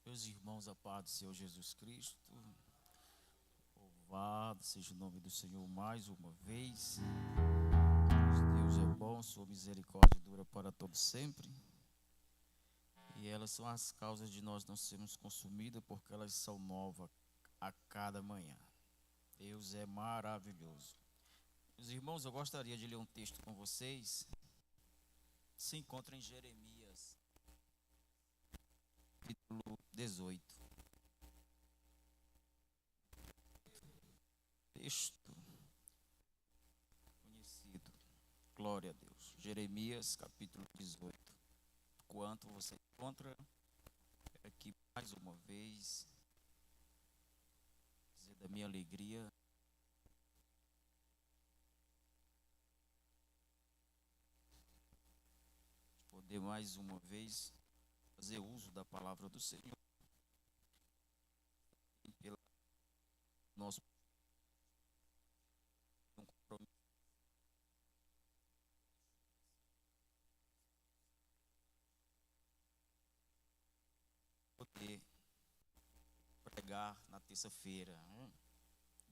Meus irmãos, a paz do Senhor Jesus Cristo, louvado seja o nome do Senhor mais uma vez. Deus é bom, sua misericórdia dura para todo sempre. E elas são as causas de nós não sermos consumidos, porque elas são novas a cada manhã. Deus é maravilhoso. Meus irmãos, eu gostaria de ler um texto com vocês. Se encontra em Jeremias, capítulo 18. Texto conhecido. Glória a Deus. Jeremias, capítulo 18. Enquanto você encontra aqui mais uma vez, dizer da minha alegria, de poder mais uma vez fazer uso da palavra do Senhor e pelo nosso compromisso, poder pregar na terça-feira, né?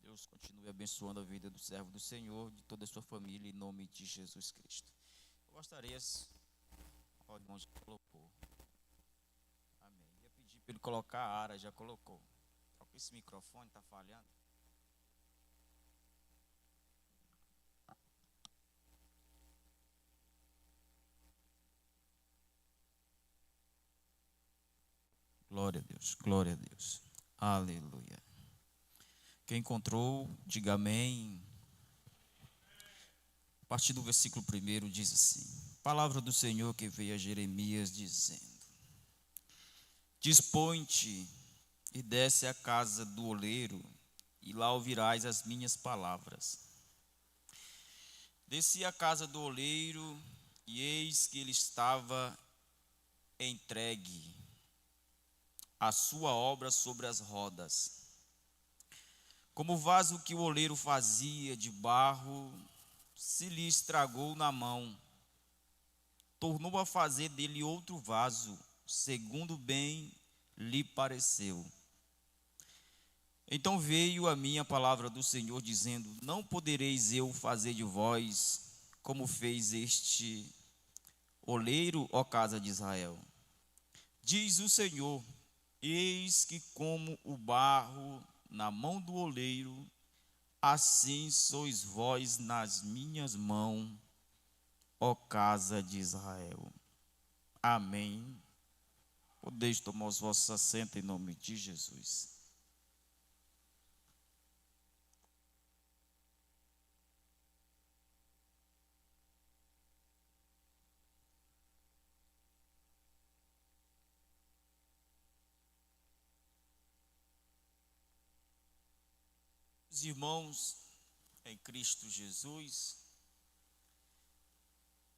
Deus continue abençoando a vida do servo do Senhor, de toda a sua família, em nome de Jesus Cristo. Eu gostaria, ó, o irmão já colocou, amém. Ia pedir para ele colocar a ara, já colocou. Só que esse microfone está falhando. Glória a Deus, glória a Deus. Aleluia. Quem encontrou, diga amém. A partir do versículo 1 diz assim: Palavra do Senhor que veio a Jeremias dizendo: Dispõe-te e desce à casa do oleiro, e lá ouvirás as minhas palavras. Desci à casa do oleiro, e eis que ele estava entregue a sua obra sobre as rodas. Como o vaso que o oleiro fazia de barro se lhe estragou na mão, tornou a fazer dele outro vaso, segundo bem lhe pareceu. Então veio a mim a palavra do Senhor, dizendo: Não podereis eu fazer de vós como fez este oleiro, ó casa de Israel. Diz o Senhor: Eis que como o barro na mão do oleiro, assim sois vós nas minhas mãos, ó casa de Israel. Amém. Podeis tomar os vossos assentos em nome de Jesus. Os irmãos em Cristo Jesus,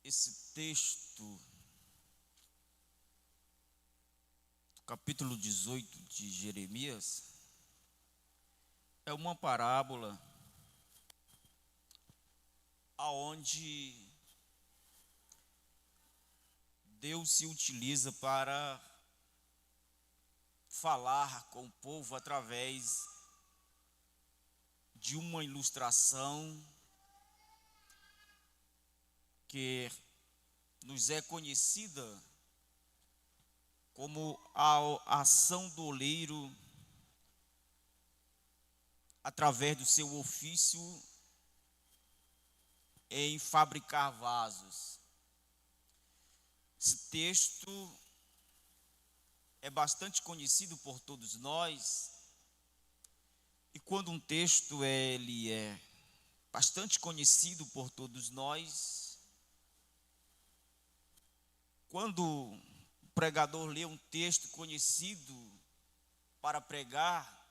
esse texto do capítulo 18 de Jeremias é uma parábola aonde Deus se utiliza para falar com o povo através de uma ilustração que nos é conhecida como a ação do oleiro através do seu ofício em fabricar vasos. Esse texto é bastante conhecido por todos nós, e quando um texto ele é bastante conhecido por todos nós, quando o pregador lê um texto conhecido para pregar,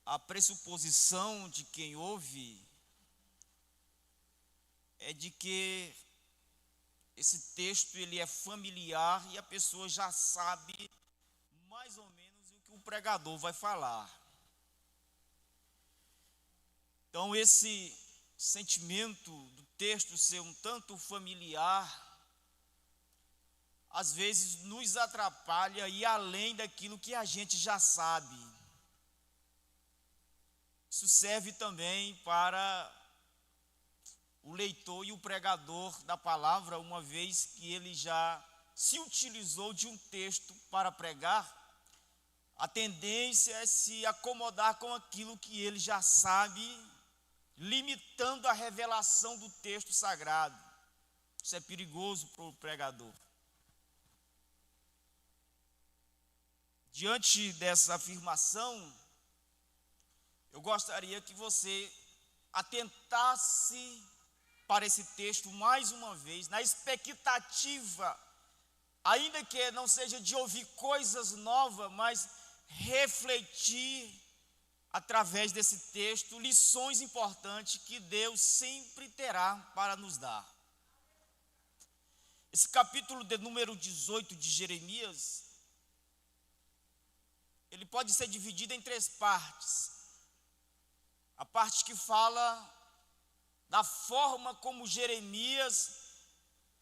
a pressuposição de quem ouve é de que esse texto ele é familiar e a pessoa já sabe mais ou menos o que o pregador vai falar. Então, esse sentimento do texto ser um tanto familiar às vezes nos atrapalha e além daquilo que a gente já sabe. Isso serve também para o leitor e o pregador da palavra, uma vez que ele já se utilizou de um texto para pregar, a tendência é se acomodar com aquilo que ele já sabe, limitando a revelação do texto sagrado. Isso é perigoso para o pregador. Diante dessa afirmação, eu gostaria que você atentasse para esse texto mais uma vez, na expectativa, ainda que não seja de ouvir coisas novas, mas refletir através desse texto lições importantes que Deus sempre terá para nos dar. Esse capítulo de número 18 de Jeremias, ele pode ser dividido em 3 partes. A parte que fala da forma como Jeremias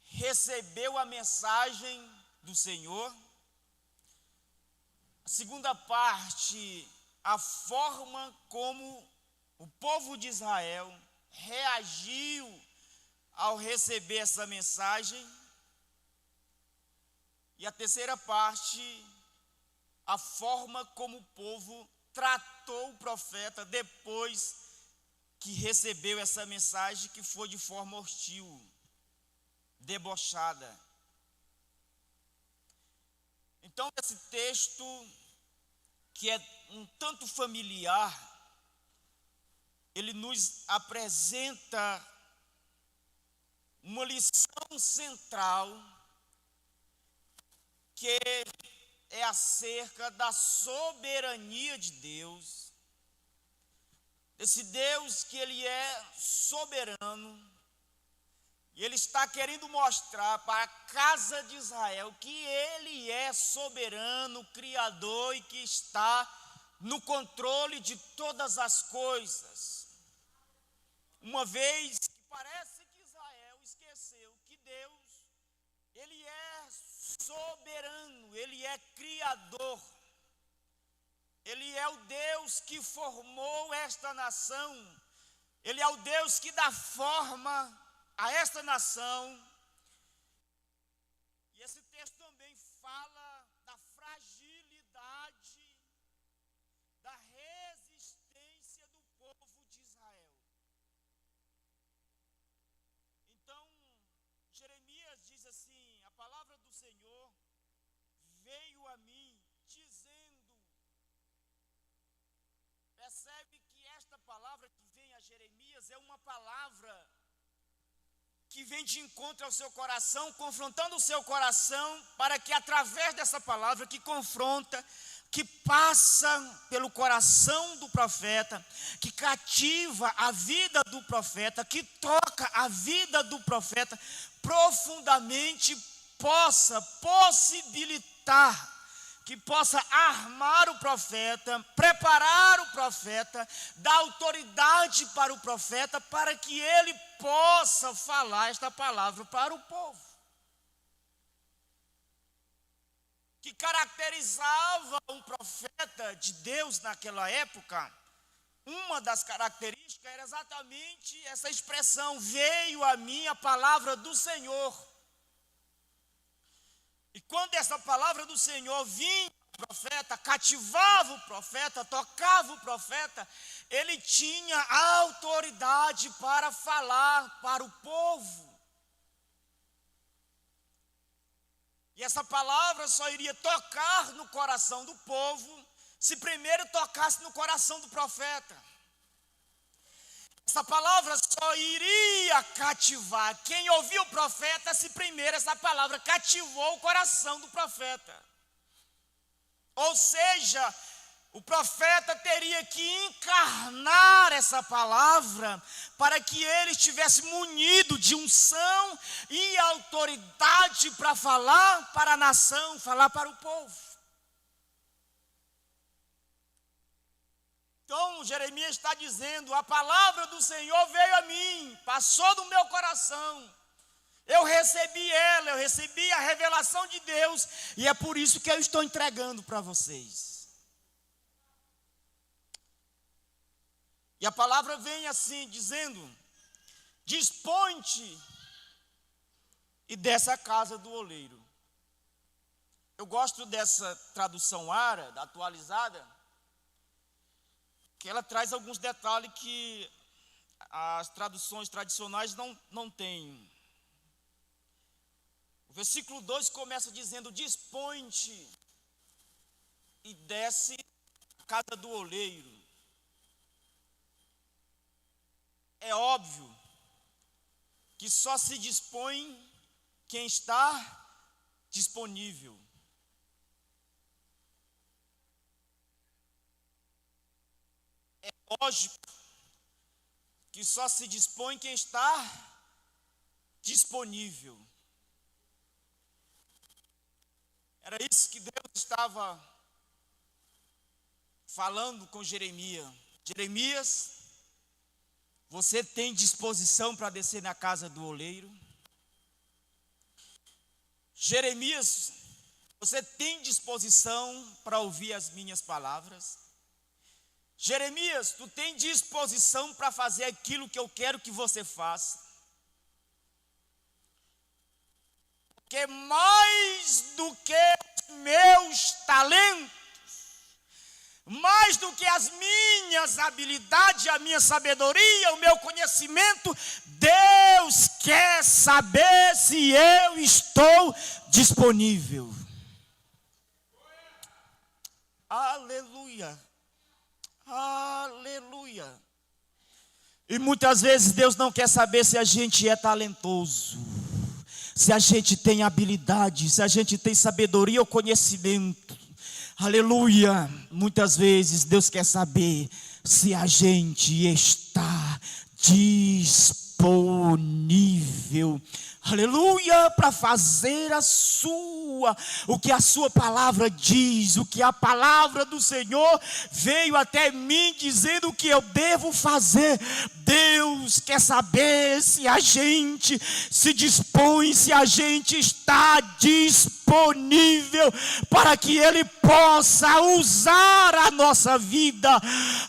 recebeu a mensagem do Senhor. A segunda parte, a forma como o povo de Israel reagiu ao receber essa mensagem. E a terceira parte, a forma como o povo tratou o profeta depois que recebeu essa mensagem, que foi de forma hostil, debochada. Então, esse texto, que é um tanto familiar, ele nos apresenta uma lição central, que é acerca da soberania de Deus, desse Deus que ele é soberano, e ele está querendo mostrar para a casa de Israel que ele é soberano, criador e que está no controle de todas as coisas. Uma vez que parece que Israel esqueceu que Deus, ele é soberano, ele é criador. Ele é o Deus que formou esta nação. Ele é o Deus que dá forma a esta nação. E esse texto também fala da fragilidade, da resistência do povo de Israel. Então, Jeremias diz assim: a palavra do Senhor veio a mim dizendo. Percebe que esta palavra que vem a Jeremias é uma palavra que vem de encontro ao seu coração, confrontando o seu coração, para que através dessa palavra que confronta, que passa pelo coração do profeta, que cativa a vida do profeta, que toca a vida do profeta, profundamente possa possibilitar, que possa armar o profeta, preparar o profeta, dar autoridade para o profeta, para que ele possa falar esta palavra para o povo. Que caracterizava um profeta de Deus naquela época, uma das características era exatamente essa expressão: veio a mim a palavra do Senhor. E quando essa palavra do Senhor vinha ao profeta, cativava o profeta, tocava o profeta, ele tinha autoridade para falar para o povo. E essa palavra só iria tocar no coração do povo se primeiro tocasse no coração do profeta. Essa palavra só iria cativar quem ouviu o profeta se primeiro essa palavra cativou o coração do profeta. Ou seja, o profeta teria que encarnar essa palavra para que ele estivesse munido de unção e autoridade para falar para a nação, falar para o povo. Então, Jeremias está dizendo: a palavra do Senhor veio a mim, passou do meu coração, Eu recebi ela, eu recebi a revelação de Deus, e é por isso que eu estou entregando para vocês. E a palavra vem assim, dizendo: dispõe-te e desce a casa do oleiro. Eu gosto dessa tradução ARA, da atualizada, que ela traz alguns detalhes que as traduções tradicionais não têm. O versículo 2 começa dizendo: dispõe-te e desce a casa do oleiro. É óbvio que só se dispõe quem está disponível. É lógico que só se dispõe quem está disponível. Era isso que Deus estava falando com Jeremias. Jeremias, você tem disposição para descer na casa do oleiro? Jeremias, você tem disposição para ouvir as minhas palavras? Jeremias, tu tem disposição para fazer aquilo que eu quero que você faça? Porque mais do que os meus talentos, mais do que as minhas habilidades, a minha sabedoria, o meu conhecimento, Deus quer saber se eu estou disponível. Aleluia. Aleluia. E muitas vezes Deus não quer saber se a gente é talentoso, se a gente tem habilidade, se a gente tem sabedoria ou conhecimento. Aleluia. Muitas vezes Deus quer saber se a gente está disponível. Aleluia, para fazer o que a sua palavra diz, o que a palavra do Senhor veio até mim dizendo que eu devo fazer. Deus quer saber se a gente se dispõe, se a gente está disponível para que Ele possa usar a nossa vida.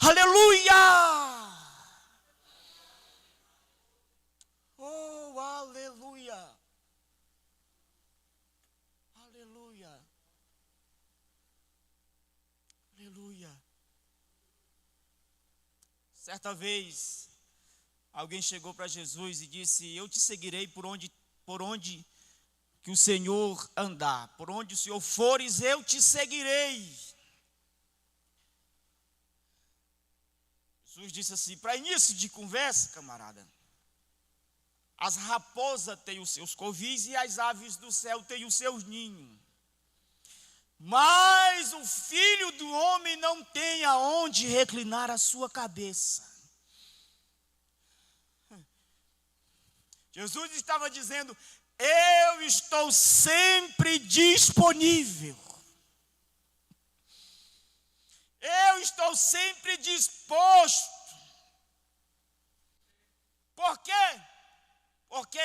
Aleluia! Aleluia, aleluia, aleluia. Certa vez, alguém chegou para Jesus e disse: eu te seguirei por onde que o Senhor andar, por onde o Senhor fores, eu te seguirei. Jesus disse assim, para início de conversa, camarada: as raposas têm os seus covis e as aves do céu têm os seus ninhos. Mas o Filho do Homem não tem aonde reclinar a sua cabeça. Jesus estava dizendo: eu estou sempre disponível. Eu estou sempre disposto. Por quê? Porque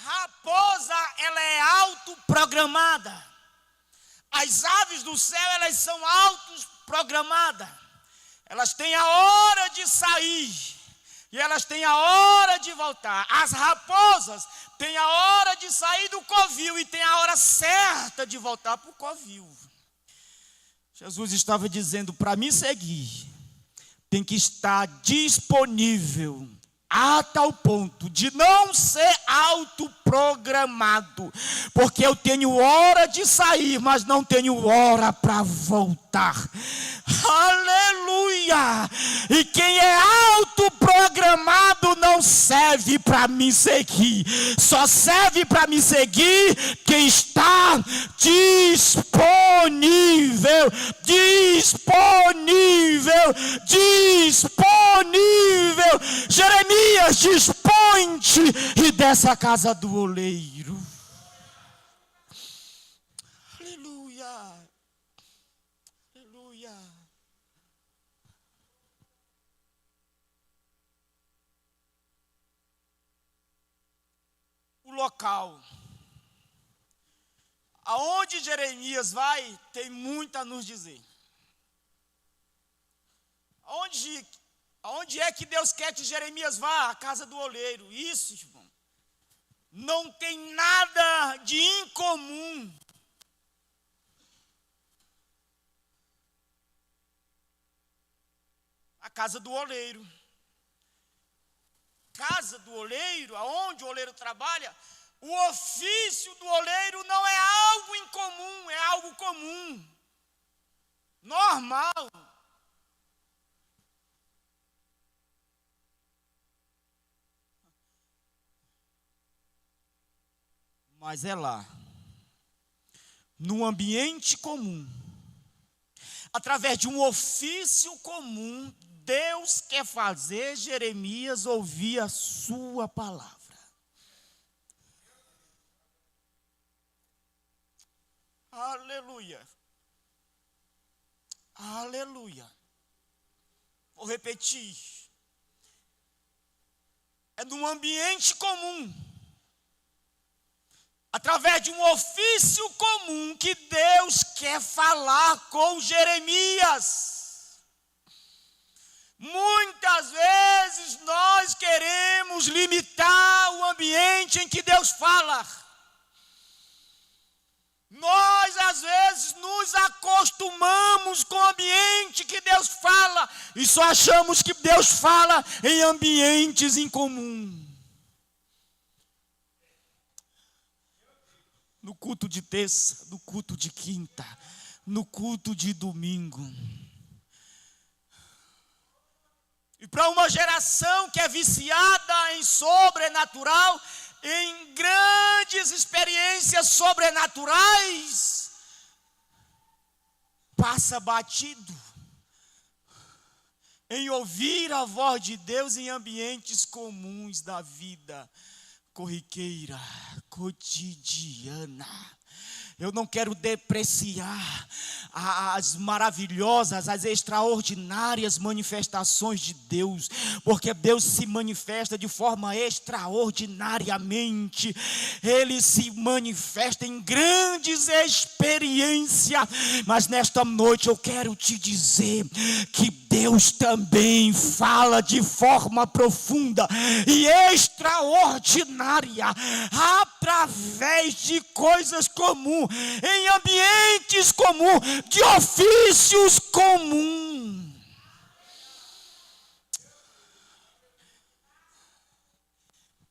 raposa, ela é autoprogramada. As aves do céu, elas são autoprogramadas. Elas têm a hora de sair e elas têm a hora de voltar. As raposas têm a hora de sair do covil e têm a hora certa de voltar para o covil. Jesus estava dizendo: para me seguir, tem que estar disponível a tal ponto de não ser autoprogramado, porque eu tenho hora de sair, mas não tenho hora para voltar. Aleluia! E quem é autoprogramado não serve para me seguir. Só serve para me seguir quem está disponível. Disponível. Disponível. Jeremias, dispõe-te e desce a casa do oleiro. Aleluia. Aleluia. O local. Aonde Jeremias vai, tem muito a nos dizer. Aonde é que Deus quer que Jeremias vá? A casa do oleiro. Isso, irmão. Não tem nada de incomum. A casa do oleiro. Casa do oleiro, aonde o oleiro trabalha, o ofício do oleiro não é algo incomum, é algo comum, normal. Mas é lá, num ambiente comum, através de um ofício comum, Deus quer fazer Jeremias ouvir a sua palavra. Aleluia. Aleluia. Vou repetir. É num ambiente comum, através de um ofício comum, que Deus quer falar com Jeremias. Muitas vezes nós queremos limitar o ambiente em que Deus fala. Nós às vezes nos acostumamos com o ambiente que Deus fala e só achamos que Deus fala em ambientes incomuns. No culto de terça, no culto de quinta, no culto de domingo. E para uma geração que é viciada em sobrenatural, em grandes experiências sobrenaturais, passa batido em ouvir a voz de Deus em ambientes comuns da vida corriqueira, cotidiana. Eu não quero depreciar as maravilhosas, as extraordinárias manifestações de Deus, porque Deus se manifesta de forma extraordinariamente. Ele se manifesta em grandes experiências, mas nesta noite eu quero te dizer que Deus também fala de forma profunda e extraordinária, através de coisas comuns, em ambientes comuns, de ofícios comuns.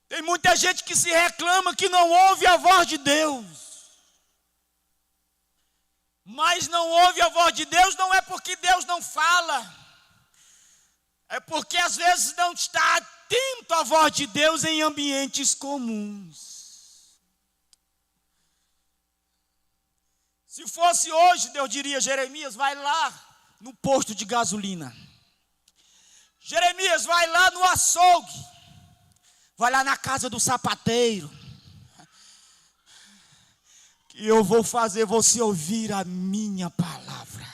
Tem muita gente que se reclama que não ouve a voz de Deus. Mas não ouve a voz de Deus não é porque Deus não fala. É porque às vezes não está atento à voz de Deus em ambientes comuns. Se fosse hoje, Deus diria: Jeremias, vai lá no posto de gasolina. Jeremias, vai lá no açougue. Vai lá na casa do sapateiro. Que eu vou fazer você ouvir a minha palavra.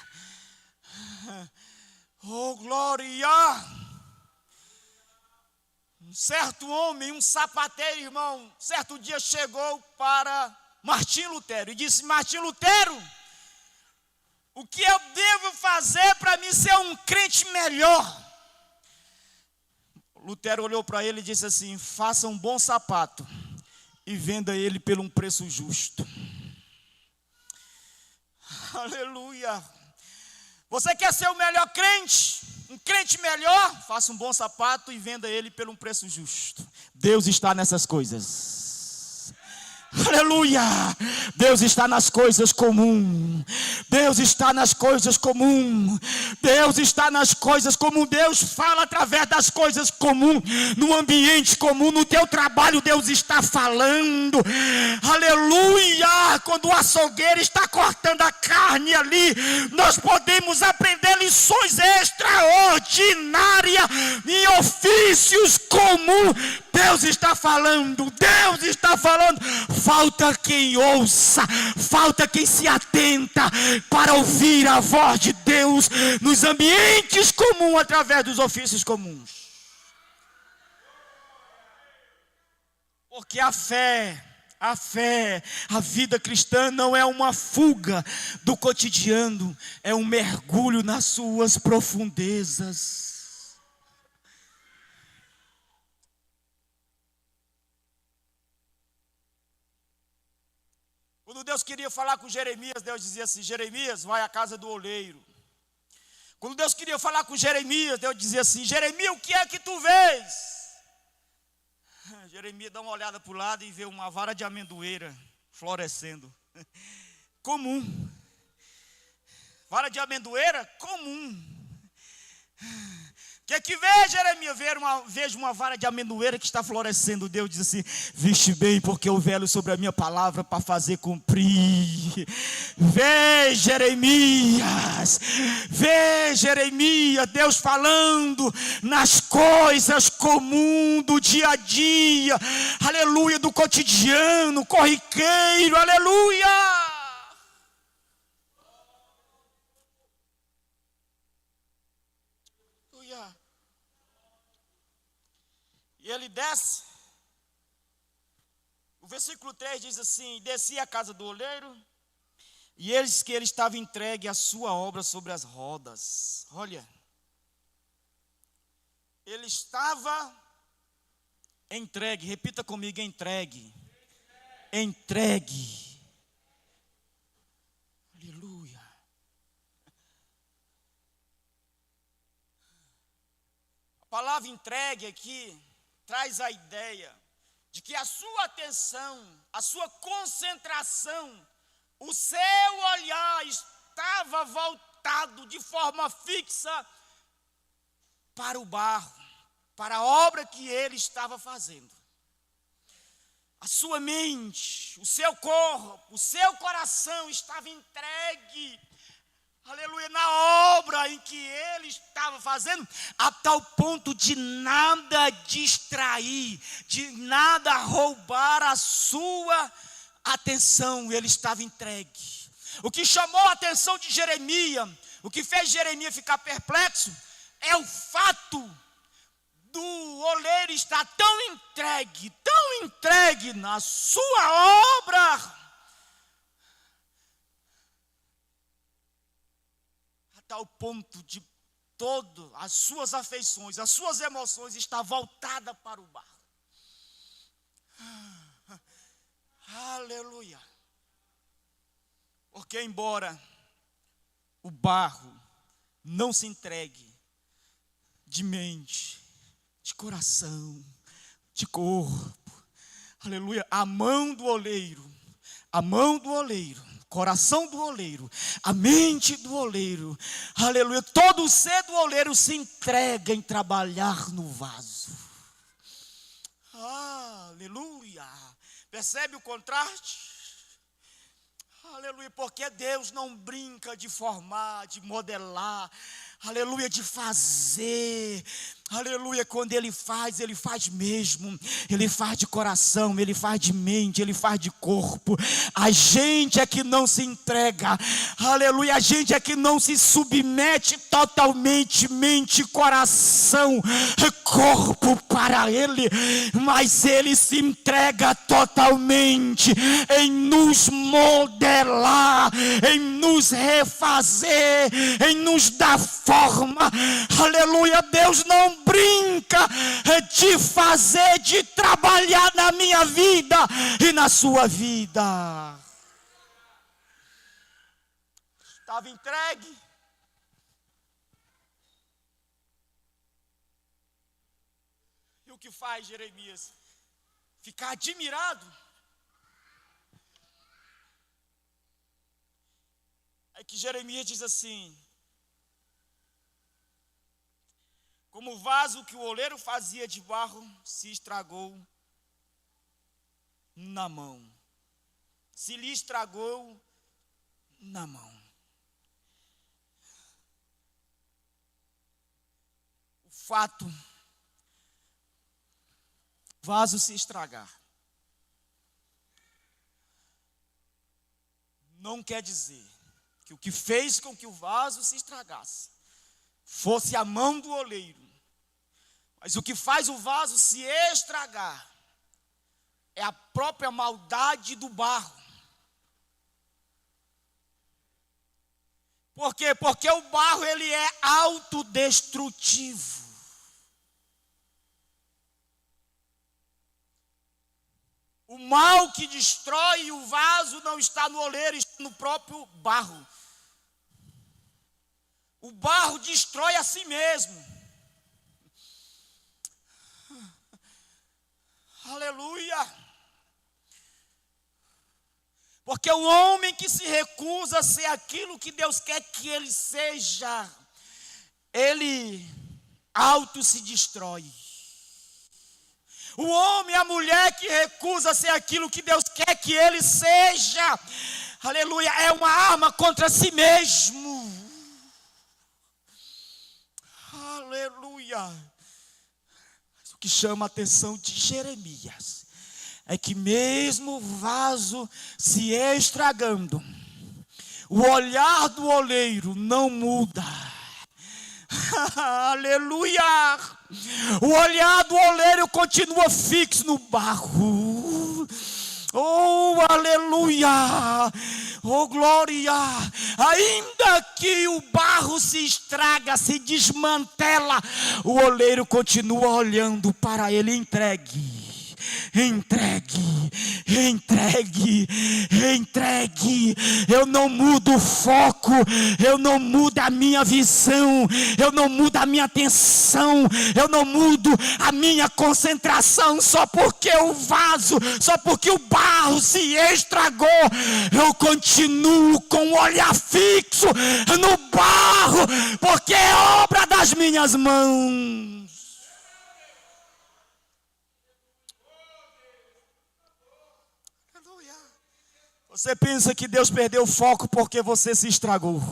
Oh, glória! Um certo homem, um sapateiro, irmão, certo dia chegou para Martim Lutero e disse: Martim Lutero, o que eu devo fazer para mim ser um crente melhor? Lutero olhou para ele e disse assim: faça um bom sapato e venda ele por um preço justo. Aleluia. Você quer ser o melhor crente? Um crente melhor? Faça um bom sapato e venda ele por um preço justo. Deus está nessas coisas. Aleluia! Deus está nas coisas comuns. Deus está nas coisas comuns. Deus está nas coisas comuns. Deus fala através das coisas comuns. No ambiente comum, no teu trabalho, Deus está falando. Aleluia! Quando o açougueiro está cortando a carne ali, nós podemos aprender lições extraordinárias em ofícios comuns. Deus está falando. Deus está falando. Falta quem ouça, falta quem se atenta para ouvir a voz de Deus nos ambientes comuns, através dos ofícios comuns. Porque a fé, a vida cristã não é uma fuga do cotidiano, é um mergulho nas suas profundezas. Quando Deus queria falar com Jeremias, Deus dizia assim: Jeremias, vai à casa do oleiro. Quando Deus queria falar com Jeremias, Deus dizia assim: Jeremias, o que é que tu vês? Jeremias dá uma olhada para o lado e vê uma vara de amendoeira florescendo. Comum. Vara de amendoeira? Comum. O que vê, Jeremias? Vejo uma vara de amendoeira que está florescendo. Deus diz assim: viste bem, porque eu velo sobre a minha palavra para fazer cumprir. Vê, Jeremias, Deus falando nas coisas comuns do dia a dia, aleluia, do cotidiano, corriqueiro, aleluia. E ele desce. O versículo 3 diz assim: desci à casa do oleiro, e eis que ele estava entregue à sua obra sobre as rodas. Olha, ele estava entregue. Repita comigo: entregue. Entregue. Aleluia. A palavra entregue aqui traz a ideia de que a sua atenção, a sua concentração, o seu olhar estava voltado de forma fixa para o barro, para a obra que ele estava fazendo. A sua mente, o seu corpo, o seu coração estava entregue, aleluia, na obra em que ele estava fazendo, a tal ponto de nada distrair, de nada roubar a sua atenção. Ele estava entregue. O que chamou a atenção de Jeremias, o que fez Jeremias ficar perplexo, é o fato do oleiro estar tão entregue na sua obra, ao ponto de todas as suas afeições, as suas emoções estar voltada para o barro. Aleluia. Porque embora o barro não se entregue de mente, de coração, de corpo, aleluia, a mão do oleiro, coração do oleiro, a mente do oleiro, aleluia, todo o ser do oleiro se entrega em trabalhar no vaso. Aleluia. Percebe o contraste? Aleluia, porque Deus não brinca de formar, de modelar, aleluia, de fazer. Aleluia, quando Ele faz mesmo. Ele faz de coração, Ele faz de mente, Ele faz de corpo. A gente é que não se entrega, aleluia, a gente é que não se submete totalmente, mente, coração, corpo para Ele. Mas Ele se entrega totalmente em nos modelar, em nos refazer, em nos dar forma. Aleluia, Deus não brinca de fazer, de trabalhar na minha vida e na sua vida. Estava entregue. E o que faz Jeremias? Ficar admirado. É que Jeremias diz assim: como o vaso que o oleiro fazia de barro se estragou na mão. Se lhe estragou na mão. O fato, o vaso se estragar, não quer dizer que o que fez com que o vaso se estragasse fosse a mão do oleiro. Mas o que faz o vaso se estragar é a própria maldade do barro. Por quê? Porque o barro ele é autodestrutivo. O mal que destrói o vaso não está no oleiro, está no próprio barro. O barro destrói a si mesmo. Aleluia. Porque o homem que se recusa a ser aquilo que Deus quer que ele seja, ele auto se destrói. O homem e a mulher que recusa a ser aquilo que Deus quer que ele seja, aleluia, é uma arma contra si mesmo. Aleluia. O que chama a atenção de Jeremias é que mesmo o vaso se estragando, o olhar do oleiro não muda. Aleluia. O olhar do oleiro continua fixo no barro. Oh, aleluia. Oh, glória. Ainda que o barro se estraga, se desmantela, o oleiro continua olhando para ele entregue. Entregue, entregue, entregue. Eu não mudo o foco, eu não mudo a minha visão, eu não mudo a minha atenção, eu não mudo a minha concentração só porque o vaso, só porque o barro se estragou. Eu continuo com o olhar fixo no barro, porque é obra das minhas mãos. Você pensa que Deus perdeu o foco porque você se estragou.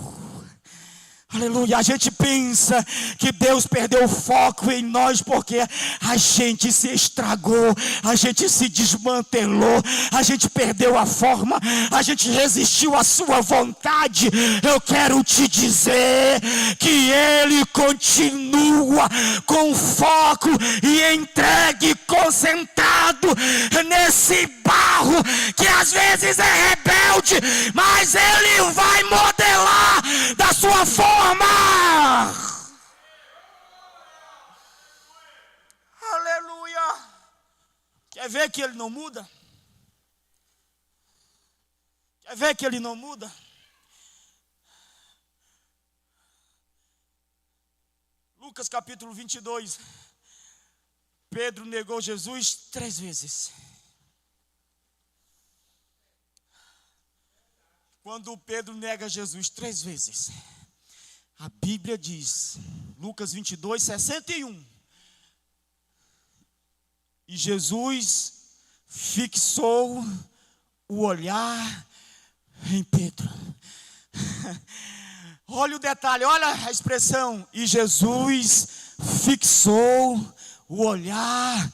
Aleluia, a gente pensa que Deus perdeu o foco em nós porque a gente se estragou, a gente se desmantelou, a gente perdeu a forma, a gente resistiu à sua vontade. Eu quero te dizer que Ele continua com foco e entregue, concentrado nesse barro que às vezes é rebelde, mas Ele vai modelar da sua forma. Aleluia. Quer ver que ele não muda? Quer ver que ele não muda? Lucas capítulo 22. Pedro negou Jesus 3 vezes. Quando Pedro nega Jesus 3 vezes, a Bíblia diz, Lucas 22, 61. E Jesus fixou o olhar em Pedro. Olha o detalhe, olha a expressão. E Jesus fixou o olhar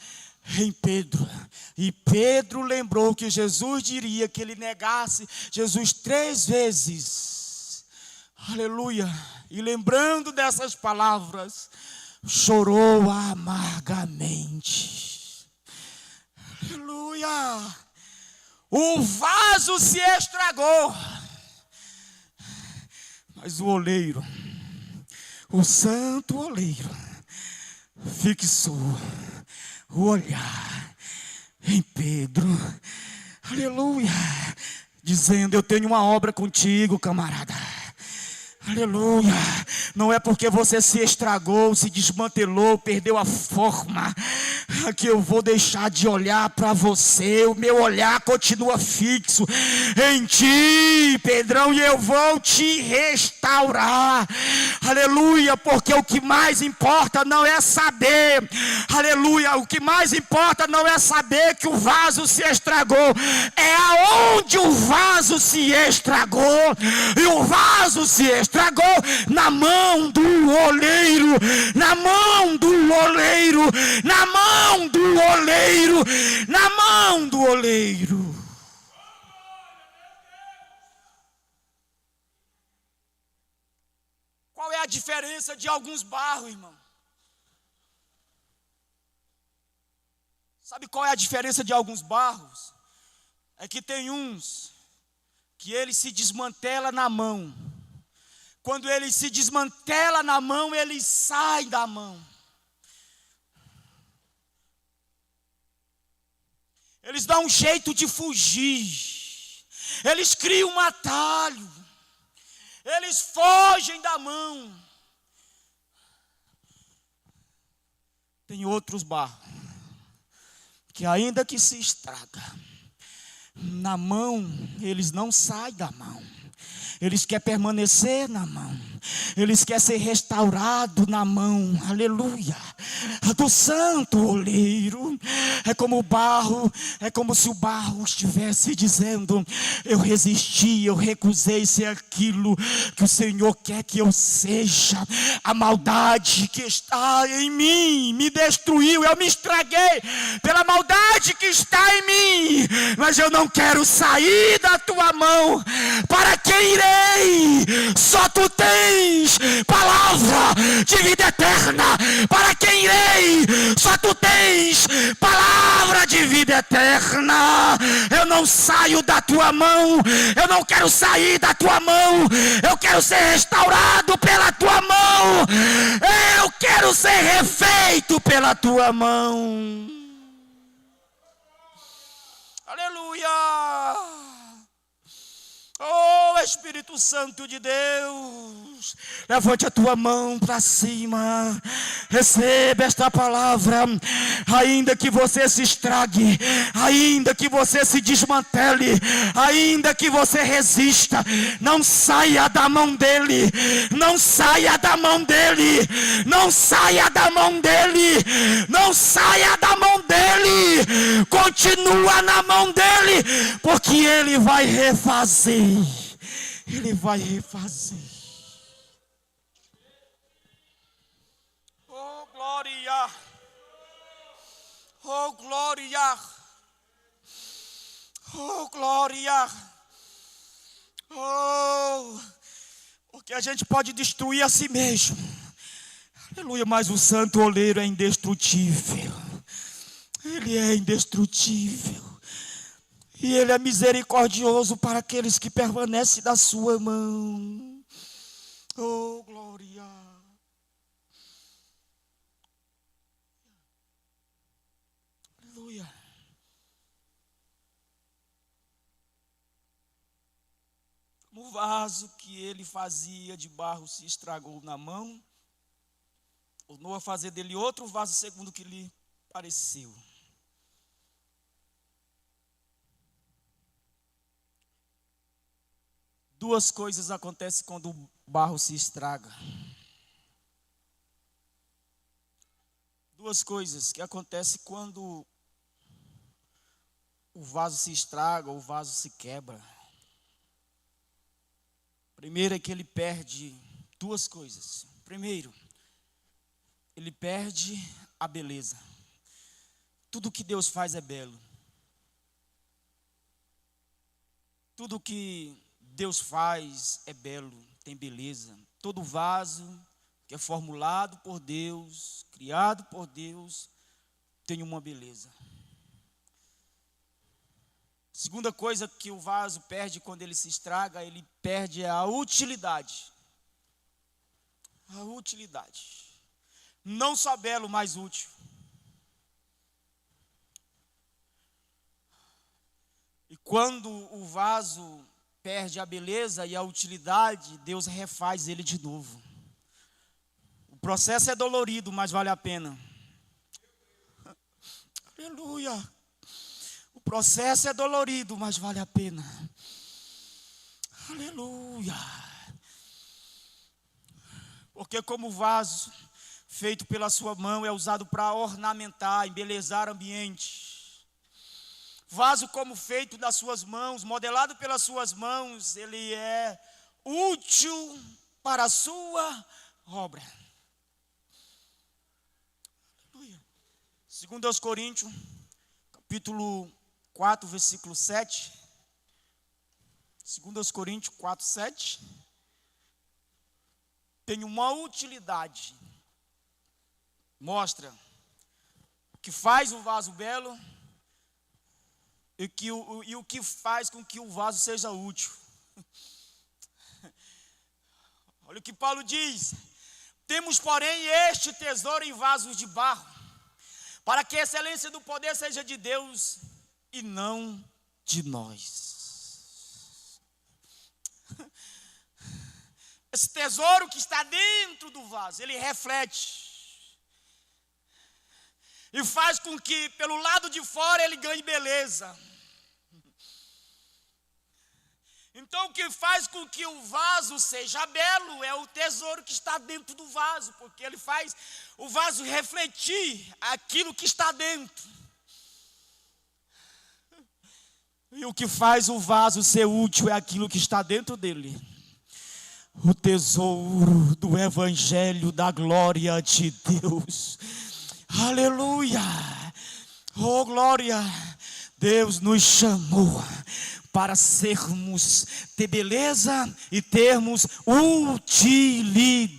em Pedro. E Pedro lembrou que Jesus diria que ele negasse Jesus 3 vezes. Aleluia. E lembrando dessas palavras, chorou amargamente. Aleluia. O vaso se estragou, mas o oleiro, o santo oleiro, fixou o olhar em Pedro. Aleluia. Dizendo: eu tenho uma obra contigo, camarada. Aleluia. Não é porque você se estragou, se desmantelou, perdeu a forma, que eu vou deixar de olhar para você. O meu olhar continua fixo em ti, Pedrão, e eu vou te restaurar. Aleluia. Porque o que mais importa não é saber, aleluia, o que mais importa não é saber que o vaso se estragou, é aonde o vaso se estragou. E o vaso se estragou na mão do oleiro, na mão do oleiro, na mão do oleiro, na mão do oleiro. Qual é a diferença de alguns barros, irmão? Sabe qual é a diferença de alguns barros? É que tem uns que ele se desmantela na mão. Quando ele se desmantela na mão, ele sai da mão. Eles dão um jeito de fugir. Eles criam um atalho. Eles fogem da mão. Tem outros barros que ainda que se estraga, na mão, eles não saem da mão. Eles querem permanecer na mão. Eles querem ser restaurados na mão. Aleluia. Do santo oleiro. É como o barro. É como se o barro estivesse dizendo: eu resisti, eu recusei ser aquilo que o Senhor quer que eu seja. A maldade que está em mim me destruiu. Eu me estraguei pela maldade que está em mim. Mas eu não quero sair da tua mão. Para quem irei? Só tu tens palavra de vida eterna. Para quem irei? Só tu tens palavra de vida eterna. Eu não saio da tua mão. Eu não quero sair da tua mão. Eu quero ser restaurado pela tua mão. Eu quero ser refeito pela tua mão. Aleluia. Oh, Espírito Santo de Deus, levante a tua mão para cima, receba esta palavra. Ainda que você se estrague, ainda que você se desmantele, ainda que você resista, não saia da mão dele, não saia da mão dele, não saia da mão dele, não saia da mão dele, continua na mão dele, porque ele vai refazer. Ele vai refazer. Oh, glória. Oh, glória. Oh, glória. Oh, porque a gente pode destruir a si mesmo. Aleluia, mas o santo oleiro é indestrutível. Ele é indestrutível. E ele é misericordioso para aqueles que permanecem na sua mão. Oh, glória. Aleluia. Como o vaso que ele fazia de barro se estragou na mão, tornou a fazer dele outro vaso segundo o que lhe pareceu. Duas coisas acontecem quando o barro se estraga. Duas coisas que acontecem quando o vaso se estraga ou o vaso se quebra. Primeiro é que ele perde duas coisas. Primeiro, ele perde a beleza. Tudo que Deus faz é belo. Tudo que Deus faz é belo, tem beleza. Todo vaso que é formulado por Deus, criado por Deus, tem uma beleza. Segunda coisa que o vaso perde quando ele se estraga, ele perde a utilidade. A utilidade. Não só belo, mas útil. E quando o vaso perde a beleza e a utilidade, Deus refaz ele de novo. O processo é dolorido, mas vale a pena. Aleluia. O processo é dolorido, mas vale a pena. Aleluia. Porque como o vaso feito pela sua mão é usado para ornamentar, embelezar o ambiente. Vaso como feito das suas mãos, modelado pelas suas mãos, ele é útil para a sua obra. Aleluia. 2 Coríntios, capítulo 4, versículo 7. 2 Coríntios 4, 7. Tem uma utilidade. Mostra que faz o vaso belo e o que faz com que o vaso seja útil. Olha o que Paulo diz: temos, porém, este tesouro em vasos de barro, para que a excelência do poder seja de Deus e não de nós. Esse tesouro que está dentro do vaso, ele reflete e faz com que pelo lado de fora ele ganhe beleza. Então o que faz com que o vaso seja belo é o tesouro que está dentro do vaso, porque ele faz o vaso refletir aquilo que está dentro. E o que faz o vaso ser útil é aquilo que está dentro dele. O tesouro do Evangelho da glória de Deus. Aleluia! Oh, glória! Deus nos chamou para ter beleza e termos utilidade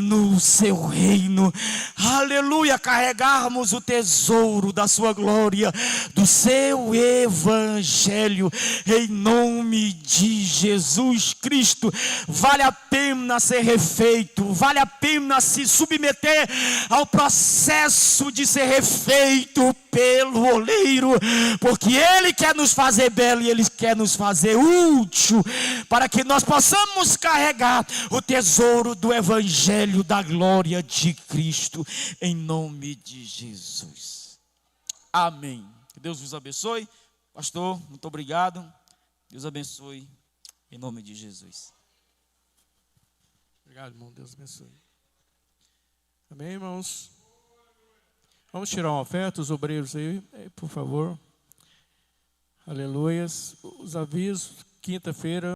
no seu reino. Aleluia, carregarmos o tesouro da sua glória, do seu evangelho, em nome de Jesus Cristo. Vale a pena ser refeito, vale a pena se submeter ao processo de ser refeito pelo oleiro, porque Ele quer nos fazer belo e Ele quer nos fazer útil, para que nós possamos carregar o tesouro do Evangelho da glória de Cristo, em nome de Jesus. Amém. Que Deus vos abençoe. Pastor, muito obrigado. Deus abençoe, em nome de Jesus. Obrigado, irmão. Deus abençoe. Amém, irmãos? Vamos tirar uma oferta, os obreiros aí, por favor. Aleluias. Os avisos, quinta-feira.